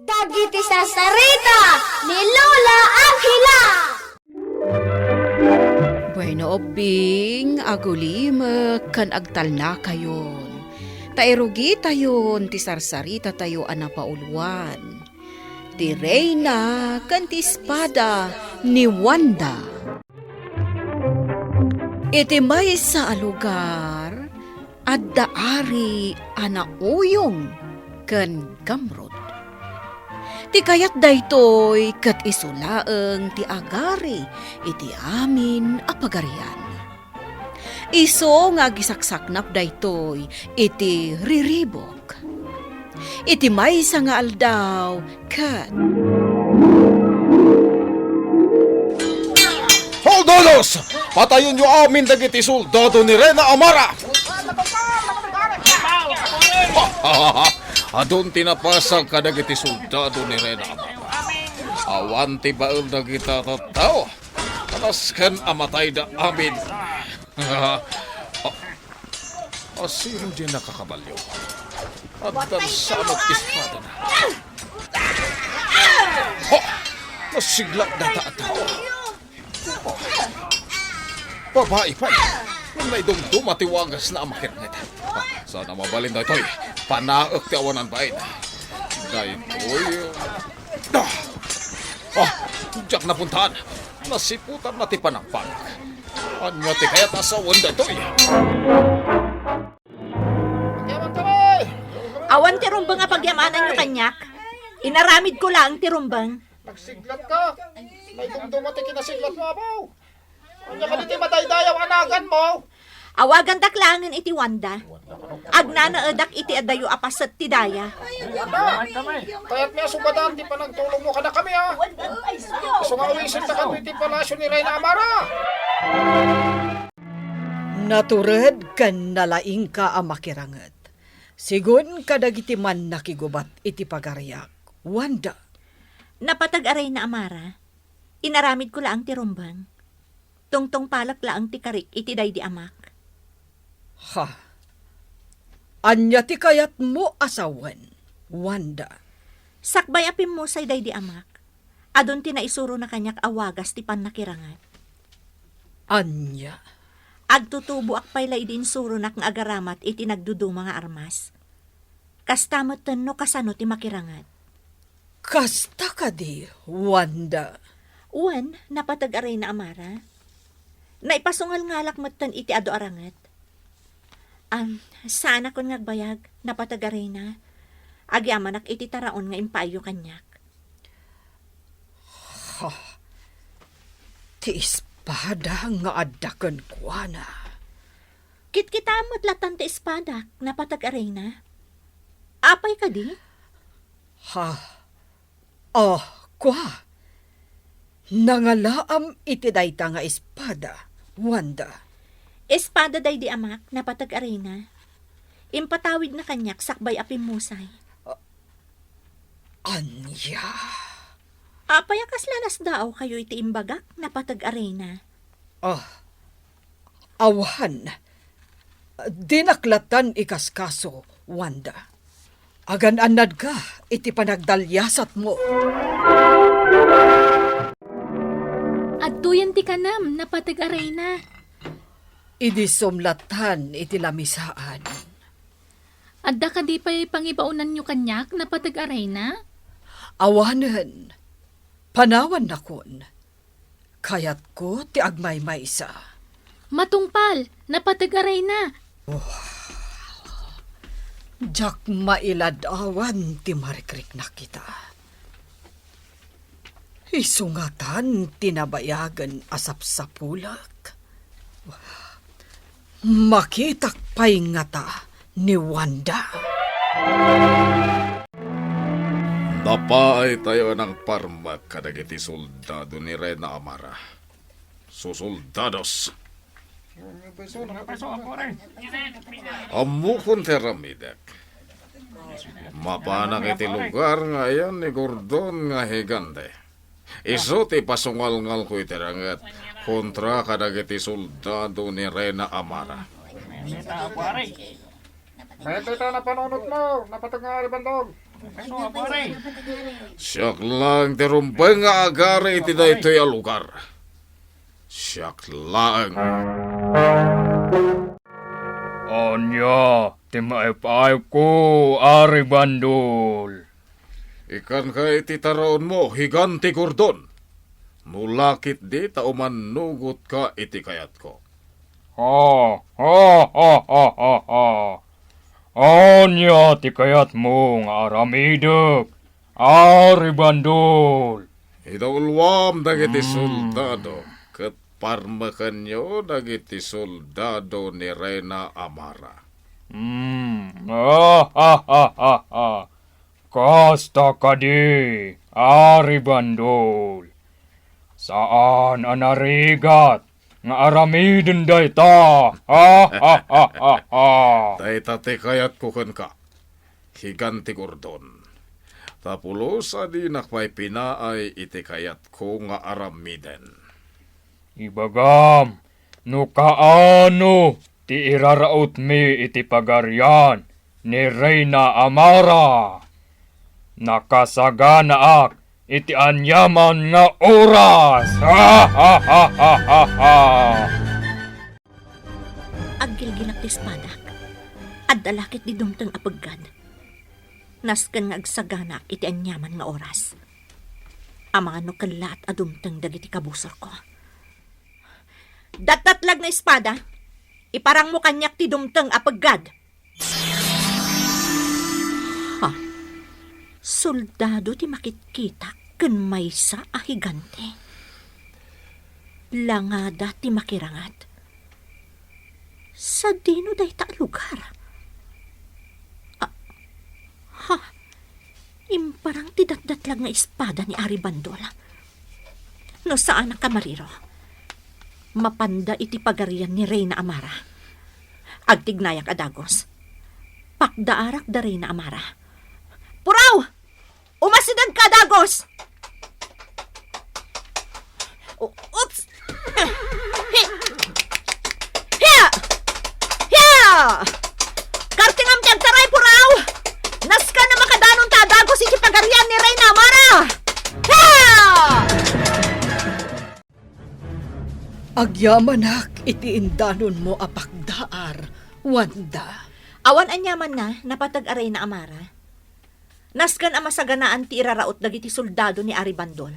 Dagiti sasarita ni Lola Angela. Bueno, obing, agulime, kan agtal na kayon. Tairugi tayon, ti sarsarita tayo anapauluan. Ti Reyna, kan ti espada ni Wanda. Iti may sa lugar, at daari anauyong kan gamrot. Ti kayat daytoy kat isulaeng ti agari iti amin a pagarian. Iso nga gisaksaknap daytoy iti riribok. Iti maysa nga aldaw kat Soldados! Patayon nyo amin dagiti soldado ni Reyna Amara! Adun tinapasag ka dagiti soldado ni Reyna Amara. Awan ti baul dagita tattao. Katasken amatay da amin. Sino di nakakabalyo? At sanot ispada na. Nasigla na taatawa. Babae pa. May dumdum at iwagas na amakirnit. Sana mabalin na ito'y panaak ti awanan bain. Dahito'y... Diyak na puntahan. Nasiputan na ti panangpang. Anya ti kaya't asawan na ito'y. Awan ti rumbang nga pagyamanan nyo kanyak. Inaramid ko lang ti rumbang. Nagsiglat ka. May dumdum at ikinasiglat mo, abaw. Anya ka niti madaydayaw anagan mo. Awagan daklangan iti Wanda. Agnanaadak iti adayo apasat ti daya. Kaya't may asubadan, di pa nagtulong mo ka na kami, ha? Gusto nga uwisin na kami iti palasyo ni Reyna Amara. natured kan nalaing ka amakiranget. Sigun kadagiti man nakigubat iti pagariak. Wanda. Napatag-aray na Amara. Inaramid ko laang ti rumbang. Tungtong palak laang ti karik iti day di amak. Ha. Anya ti kayat mo asawan, Wanda. Sakbay apim mo say day di amak. Adon ti naisuro na kanyak awagas ti pannakirangan. Anya. Agtutubo akpay lay din suro nak nga agaramat iti nagdudu mga armas. Kastamot no kasano ti makirangat. Kasta ka di, Wanda. Uwan, napatag-aray na Amara. Naipasungal ngalak matan iti ado arangat. Sana kon ngagbayag, napatag-aray na. Agyamanak iti taraon nga impayo kanyak. Ha. Ti espada nga adakan kwa na. Kit-kitamot latan ti espadak, napatag-aray na. Apay ka di? Ha. Oh, kwa. Nangalaam iti dayta nga espada, Wanda. Espada day di amak, napatag-aray na. Impatawid na kanyak, sakbay apim musay. Anya. Apay akas lalas daaw kayo iti imbagak, napatag-aray na. Awan. Dinaklatan ikaskaso, Wanda. Agan-anad ka, iti panagdalyasat mo. Adtuyan ti kanam, napatag-aray na. Idi sumlatan iti lamisaan. Adda ka di pa'y pangibaunan nyo kanyak, napatag-aray na? Awanen. Panawan na kon. Kayat ko ti agmay maysa. Matungpal, napatag-aray na. Jak mailadawan ti marikrik na kita. Isungatan tinabayagan asap-sapulak. Makitak pa'y ngata ni Wanda. Napaay tayo ng parmak kadagiti soldado ni Reyna Amara. Susoldados. Amukon teramidak. Mapanak iti lugar ngayon ni Gordon nga higante. Iso ti pasungal-ngal ko itirangat kontra kadagiti soldado ni Reyna Amara. Ito na panunot mo, napatag nga bandog. Siyak lang tirumpeng nga agari iti daytoy a lugar. Siyak lang. Anya, timaipay ko, Ari Bandol. Ikan ka iti taraon mo, higanti Gordon. Nulakit di tauman nugot ka iti kayat ko. Ha, ha, ha, ha, ha, ha. Anya, ti kayat mo nga aramidek, Ari Bandol. Idawulwam dagiti soldado, ket parmakan nyo dagiti soldado ni Reyna Amara. Ha, ha, ha, ha, ha. Kasta kadi, Ari Bandol. Saan anarigat nga aramiden dayta? Ha, ha, ha, ha, ha. Dayta ti kayat ko ken ka, higanti Gordon. Tapulos adi nakpay pinaay iti kayat ko nga aramiden. Ibagam, no kaano ti iraraot mi iti pagaryan ni Reyna Amara. Nakasagana ak iti anyaman nga oras. Ha, ha, ha, ha, ha, ha. Agilgilak ti espadak. Adalakit di dumteng apagad. Nasken nga agsaganak iti anyaman nga oras. Amano kalat adumteng dagiti kabusor ko. Datatlag na espada, iparang mo kanyak ti dumteng apagad. Ha? Soldado ti makitkita ken maysa a higante. Langada ti makirangat. Sa dino dayta a lugar. Ha? Imparang ti datdatlag nga espada ni Ari Bandol. No saan ang kamariro? Mapanda iti pagarian ni Reyna Amara. Agtignayak adagos. Pakdaarak da Reyna Amara. Puraw! Umasidan ka, Dagos! Oops! Hiya! Hiya! Kartingam tiyag taray, Puraw! Naska na makadanon ta, Dagos, iti pagarian ni Reyna Amara! Hiya! Agyamanak iti indanon mo apakdaar, Wanda. Awan anyaman na, napatag-aray na Amara. Naskan ang masaganaan ti iraraot dagiti soldado ni Ari Bandol.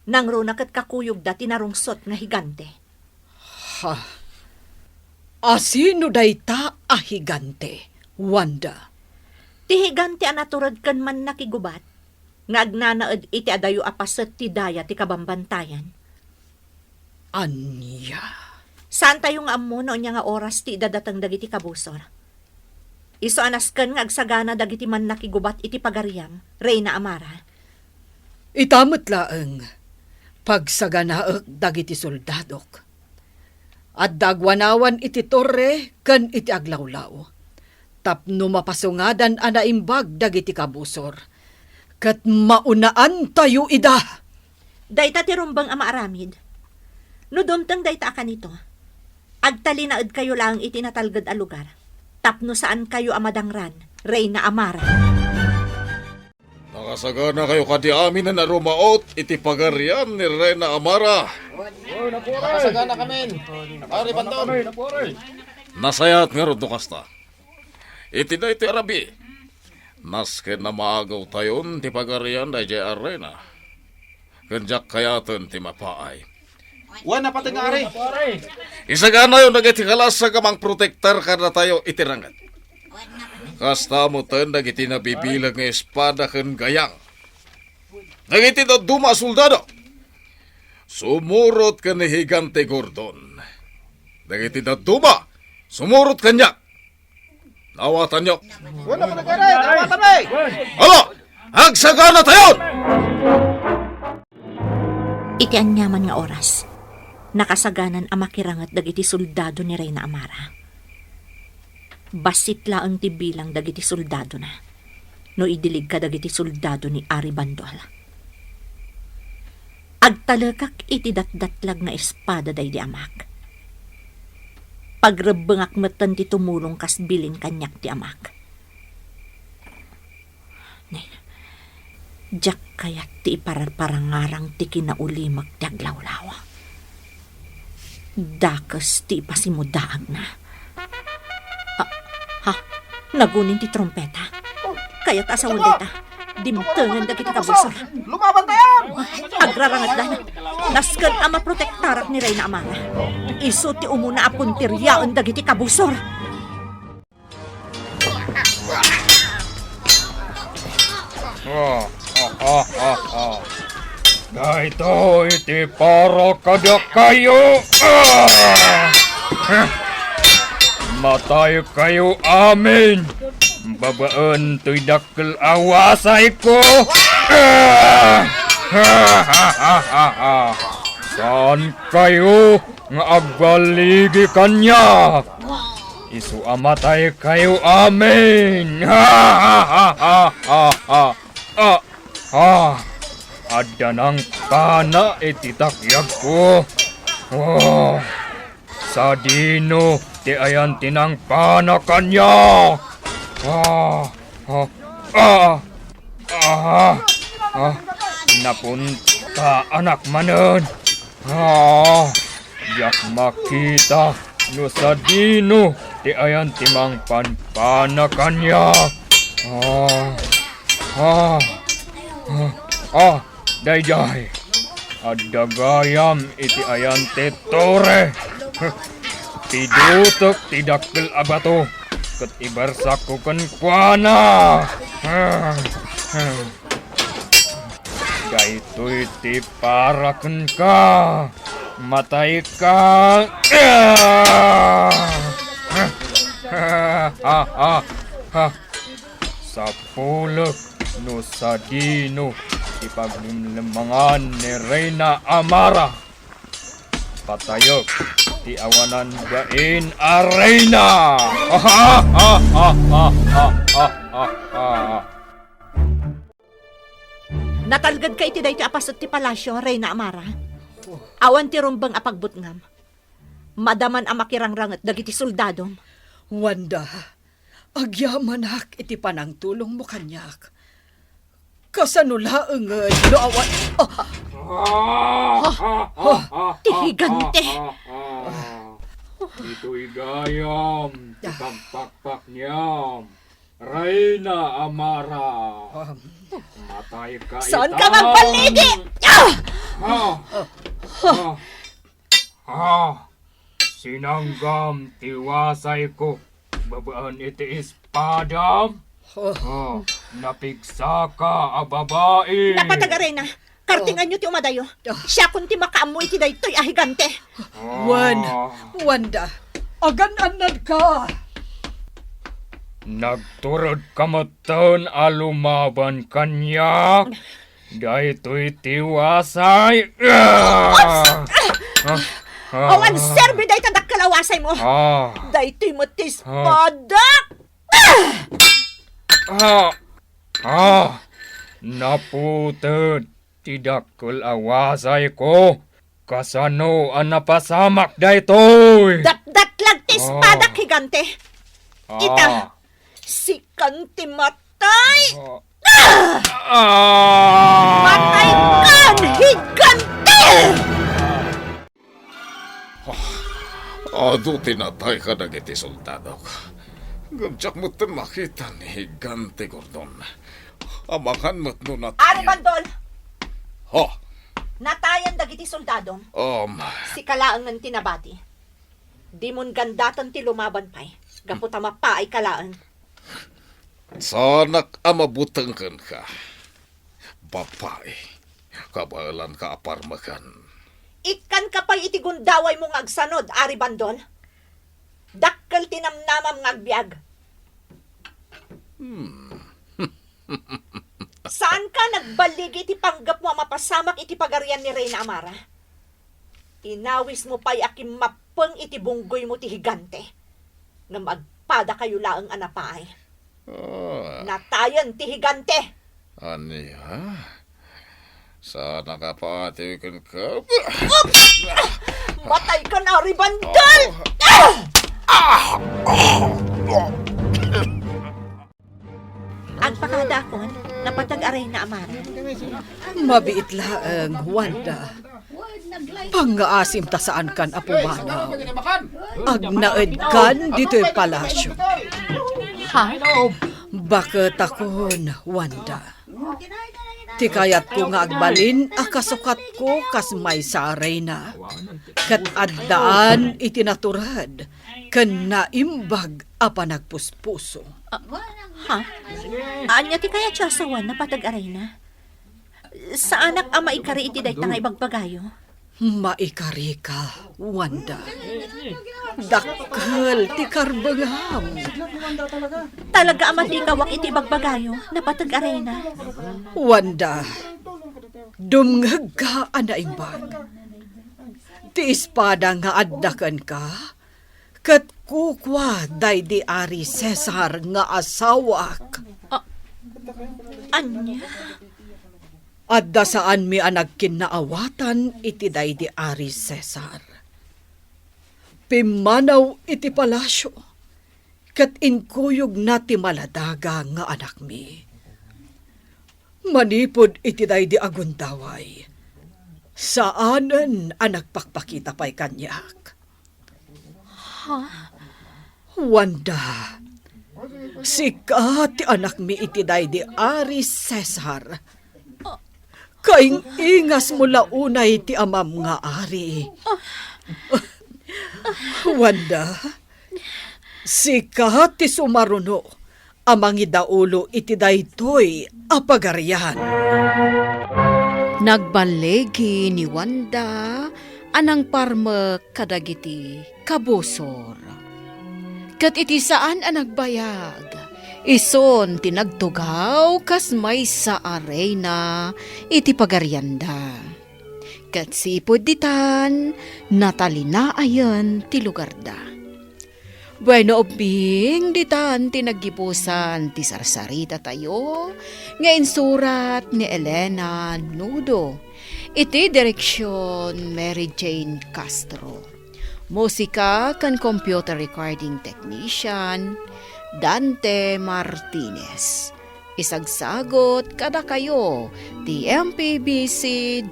Nangruna kat kakuyog da tinarungsot nga higante. Ha? Asino dayta a higante, Wanda? Ti higante ang naturad kan man nakigubat, nga agnanaad iti adayo apaset ti daya ti kabambantayan. Anya? Saan tayo nga ammo noon niya nga oras ti dadatang dagiti kabusor? Iso anaskan nga agsagana dagiti man nakigubat iti pagariam, Reyna Amara. Itamot laeng pagsaganaek dagiti soldadok. At dagwanawan iti torre ken iti aglawlaw. Tapno mapasungadan anaimbag dagiti kabusor. Ket maunaan tayo ida. Dayta ti rumbang ama aramid. No dumteng dayta akan ito. Agtalinaed kayo lang iti natalged a lugar. Tapno saan kayo amadangran, Reyna Amara. Nakasagana kayo kadi amin na narumaot iti pagarian ni Reyna Amara. Nakasagana kami. Ari Bandol. Nasayat nga ron kasta. Iti na iti arabi. Nasken na maagaw tayon ti pagarian da jay Reyna. Kenjak kayaten ti mapaay. Wan na pati nga ari. Isagana yung nagiti kalas sa kamang protektar kada tayo itirangat. Kasta mo ten nagiti nabibilag nga espada ken gayang. Nagiti na duma soldado. Sumurot ka ni higante Gordon. Nagiti na duma. Sumurot kanya. Nawatan nyo. Wan na pati nga ari. Tawatan ay. Alo! Hagsagana tayo! Iti anyaman nga oras. Nakasaganan ang makirangat dagiti soldado ni Reyna Amara. Basit laang ti bilang dagiti soldado na. No idilig ka dagiti soldado ni Ari Bandol. Agtalakak iti datdatlag nga espada day di amak. Pagrebengak metan ti tumulong kas bilin kanyak ti amak. ni. Diyak kaya ti iparangarang ti kinaulimag daglawlaw. Dakas ti ipasimudaag na. Ha? Nagunin ti trompeta. Kaya tasawal dita. Dimtengan da kita kabusor. Lumaban tayo! Agrarangat dan. Nasken ama protektarak ni Reyna Amara. Isu ti umuna apun tiryaan dagiti kabusor. Dahito iti para kada kayo. Matay kayo amin. Babaan to'y dakkel awasay ko. Saan kayo nga agbaligi kanya? Isu amatay kayo amin. Ada nang kana ititakyag ko. Sa dino ti ayan tinang kana kanya. Napunta anak manen. Yak makita no sa dino ti ayan timang panpana kanya. Dayjay. Ada gayam iti ayan tetore. Tidutok tidak kel abato. Ket ibarsakuken kuana. Daytoy ti paraken ka. Matay ka. Sapulok no sa dino ipaglimlemangan ni Reyna Amara. Patayok ti awanan gain a Reyna. Natalgad ka iti dahi ti apasot ti palasyo, Reyna Amara. Awan ti rumbang apagbutngam. Madaman ang makirangrangat dagiti soldadom. Wanda, agyamanak iti panang tulong mo kanyak. Kasanula engay no awan. Ti higante. Ito'y gayam, ipagpakpak niyam. Reyna Amara. Matay ka Saan ka magbaligi? Sinanggam tiwasay ko. Babaan iti espadam. Napigsa ka, babae. Dapat Reyna. Kartingan nyo ti umadayo. Siya kun ti makaamoy ti daytoy ahigante. Wanda, agan-anad ka. Nagturod kamatan alumaban kanya. Daytoy tiwasay. Awan serbi dahi tandak kalawasay mo. Daytoy mo ti espada. Naputod. Tidak awasay ko. Kasano ang napasamak daytoy. Dat lang ti espada higante. Ita, si kanti matay. Matay kan higante. Ado tinatay ka na iti soldado. Gamtsak mo ito makita ni Higante Gordon. Amakan mo't no natin. Ari Bandol, Ha? natayan dagiti soldadom. Si kalaang ng tinabati. Di mon gandatan ti lumaban pay. Gaputa mapa ay kalaang. Sanak amabutangkan ka. Babae. Kabalan ka aparmakan. Ikan ka pa'y iti gundaway mong agsanod, Ari Bandol. Dakkel tinamnamam ngagbiag. Saan ka nagbalig iti panggap mo mapasamak iti pagarian ni Reyna Amara? Inawis mo pa'y akim mapeng iti bunggoy mo ti higante. Nga magpada kayo laang anapaay. Natayan ti higante. Aniya? Sana ka paatikin ka. Matay ka na, Ari Bandol! Ang saan pa kada akon, napatag-aray na Amara. Mabiit laeng, Wanda. Pangaasim ta saan kan apumanaw. Agnaed kan dito'y palasyo. Ha? Bakit akon, Wanda? Ti kayat ko nga agbalin, akasukat ko kas may sa arena. Kat addaan itinaturad, kan naimbag apa nagpuspuso. Ha? Anya ti kaya tiyasawan na patag-aray na? Sa anak ama ikari iti day nga ibagbagayo? Maikari ka, Wanda. Dakkel ti karbangam. Talaga ama ti kawak iti ibagbagayo na patag-aray na? Wanda, dumngag ka anaimbag. Ti espada nga addakan ka, kat kukwa day di Ari Cesar nga asawak. Anya? Adda saan mi anag kinaawatan iti day di Ari Cesar. Pimanaw iti palasyo, kat inkuyog na ti maladaga nga anak mi. Manipod iti day di agundaway, saanen ang nagpakpakita pa'y kanyak. Wanda, sika ti anak mi iti day di Ari Cesar. Kaing ingas mula unay ti amam nga ari. Wanda, sika ti sumaruno amang idaulo iti daytoy apagarian. Nagbalegi ni Wanda anang parme kadagiti kabusor. Kat iti saan ang nagbayag, ison tinagtugaw kas may sa arena iti pagaryanda. Kat sipod ditan, natalina ayan ti lugar da. Bueno ubing ditan tinagipusan ti sarsarita tayo, nga insurat ni Elena Nudo. Iti direksyon Mary Jane Castro. Musika kan computer recording technician Dante Martinez. Isagsagot kada kayo ti MPBC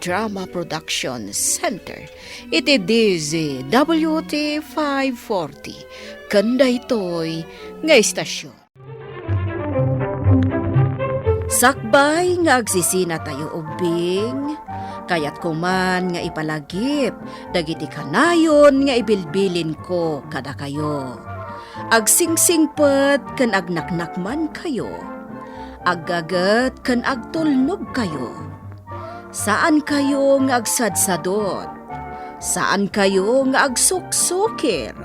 Drama Production Center. Iti DZWT 540. Kanda ito'y nga istasyon. Sakbay nga agsisina tayo ubing, kayat kuman nga ipalagip, dagiti kanayon nga ibilbilin ko kada kayo. Agsingsingpet kan agnaknakman kayo, aggagat kan agtulnog kayo. Saan kayo nga agsadsadot? Saan kayo nga agsuksukir?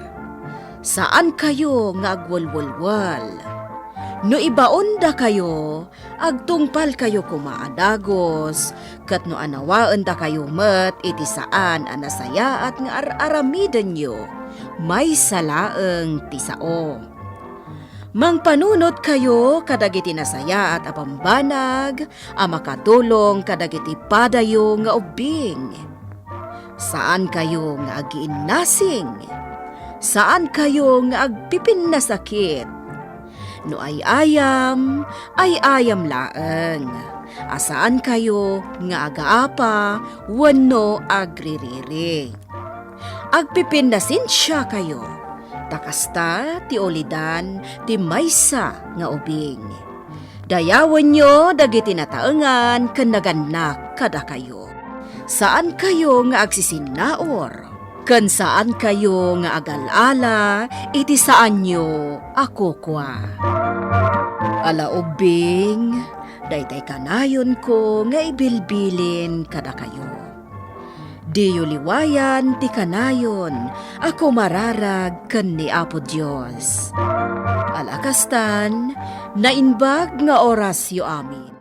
Saan kayo nga agwalwalwal? No ibaon da kayo, agtungpal kayo kumaadagos, kat no anawaan da kayo met iti saan anasaya at nga aramidan nyo, may salaeng tisao. Mangpanunot kayo kadagiti nasaya at apambanag, amakatulong kadagiti padayo nga ubing. Saan kayo nga agiinnasing? Saan kayo nga agpipin na sakit? No ay ayam laeng. Asaan kayo nga agaapa, wano agririri. Agpipin na sinsya kayo. Takasta ti olidan ti maysa nga ubing. Dayawan nyo dagiti nataengan ken naganak kada kayo. Saan kayo nga agsisinaor? Ken saan kayo nga agalala, iti saan nyo ako kwa. Ala ubing, daytay kanayon ko nga ibilbilin kada kayo. Diyo liwayan ti kanayon, ako mararag ken ni Apo Dios. Alakastan, nainbag nga orasyo amin.